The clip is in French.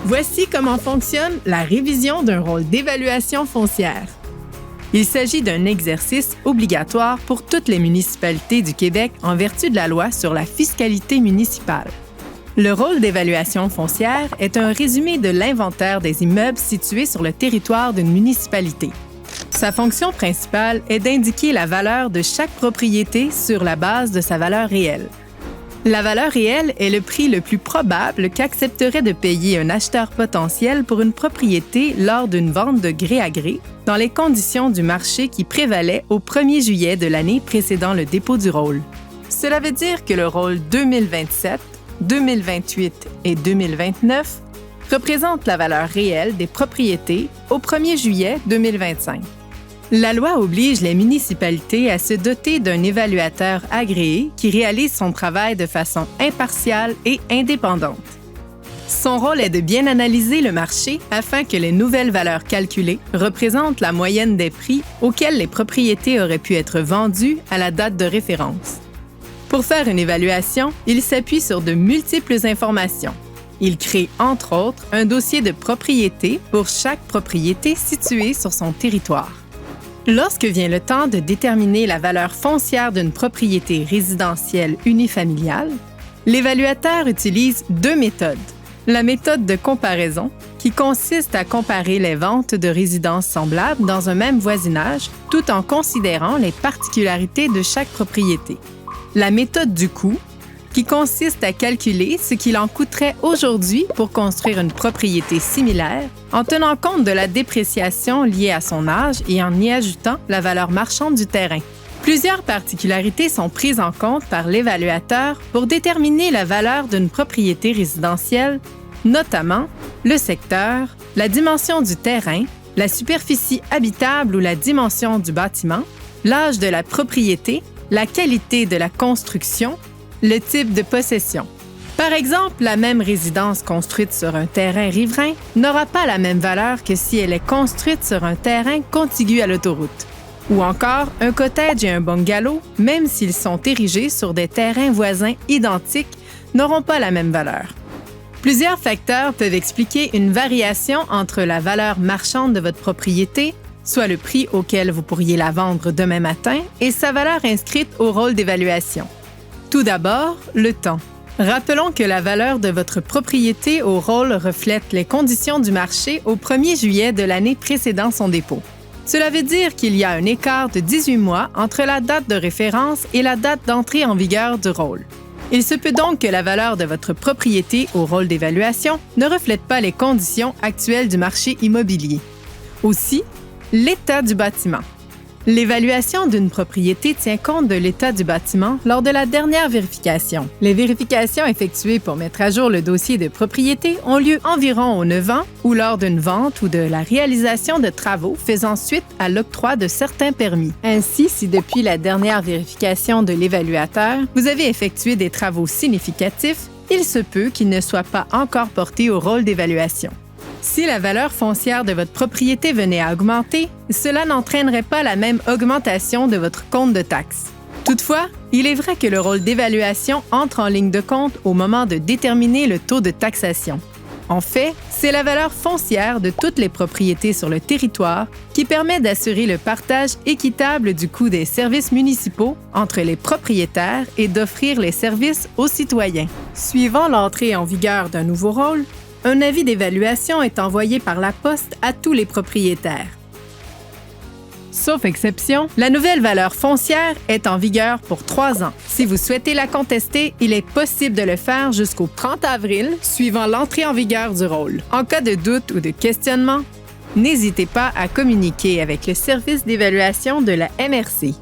Voici comment fonctionne la révision d'un rôle d'évaluation foncière. Il s'agit d'un exercice obligatoire pour toutes les municipalités du Québec en vertu de la loi sur la fiscalité municipale. Le rôle d'évaluation foncière est un résumé de l'inventaire des immeubles situés sur le territoire d'une municipalité. Sa fonction principale est d'indiquer la valeur de chaque propriété sur la base de sa valeur réelle. La valeur réelle est le prix le plus probable qu'accepterait de payer un acheteur potentiel pour une propriété lors d'une vente de gré à gré, dans les conditions du marché qui prévalait au 1er juillet de l'année précédant le dépôt du rôle. Cela veut dire que le rôle 2027, 2028 et 2029 représente la valeur réelle des propriétés au 1er juillet 2025. La loi oblige les municipalités à se doter d'un évaluateur agréé qui réalise son travail de façon impartiale et indépendante. Son rôle est de bien analyser le marché afin que les nouvelles valeurs calculées représentent la moyenne des prix auxquels les propriétés auraient pu être vendues à la date de référence. Pour faire une évaluation, il s'appuie sur de multiples informations. Il crée, entre autres, un dossier de propriété pour chaque propriété située sur son territoire. Lorsque vient le temps de déterminer la valeur foncière d'une propriété résidentielle unifamiliale, l'évaluateur utilise deux méthodes. La méthode de comparaison, qui consiste à comparer les ventes de résidences semblables dans un même voisinage tout en considérant les particularités de chaque propriété. La méthode du coût, qui consiste à calculer ce qu'il en coûterait aujourd'hui pour construire une propriété similaire en tenant compte de la dépréciation liée à son âge et en y ajoutant la valeur marchande du terrain. Plusieurs particularités sont prises en compte par l'évaluateur pour déterminer la valeur d'une propriété résidentielle, notamment le secteur, la dimension du terrain, la superficie habitable ou la dimension du bâtiment, l'âge de la propriété, la qualité de la construction, le type de possession. Par exemple, la même résidence construite sur un terrain riverain n'aura pas la même valeur que si elle est construite sur un terrain contigu à l'autoroute. Ou encore, un cottage et un bungalow, même s'ils sont érigés sur des terrains voisins identiques, n'auront pas la même valeur. Plusieurs facteurs peuvent expliquer une variation entre la valeur marchande de votre propriété, soit le prix auquel vous pourriez la vendre demain matin, et sa valeur inscrite au rôle d'évaluation. Tout d'abord, le temps. Rappelons que la valeur de votre propriété au rôle reflète les conditions du marché au 1er juillet de l'année précédant son dépôt. Cela veut dire qu'il y a un écart de 18 mois entre la date de référence et la date d'entrée en vigueur du rôle. Il se peut donc que la valeur de votre propriété au rôle d'évaluation ne reflète pas les conditions actuelles du marché immobilier. Aussi, l'état du bâtiment. L'évaluation d'une propriété tient compte de l'état du bâtiment lors de la dernière vérification. Les vérifications effectuées pour mettre à jour le dossier de propriété ont lieu environ aux 9 ans ou lors d'une vente ou de la réalisation de travaux faisant suite à l'octroi de certains permis. Ainsi, si depuis la dernière vérification de l'évaluateur, vous avez effectué des travaux significatifs, il se peut qu'il ne soit pas encore porté au rôle d'évaluation. Si la valeur foncière de votre propriété venait à augmenter, cela n'entraînerait pas la même augmentation de votre compte de taxes. Toutefois, il est vrai que le rôle d'évaluation entre en ligne de compte au moment de déterminer le taux de taxation. En fait, c'est la valeur foncière de toutes les propriétés sur le territoire qui permet d'assurer le partage équitable du coût des services municipaux entre les propriétaires et d'offrir les services aux citoyens. Suivant l'entrée en vigueur d'un nouveau rôle, un avis d'évaluation est envoyé par la poste à tous les propriétaires. Sauf exception, la nouvelle valeur foncière est en vigueur pour 3 ans. Si vous souhaitez la contester, il est possible de le faire jusqu'au 30 avril, suivant l'entrée en vigueur du rôle. En cas de doute ou de questionnement, n'hésitez pas à communiquer avec le service d'évaluation de la MRC.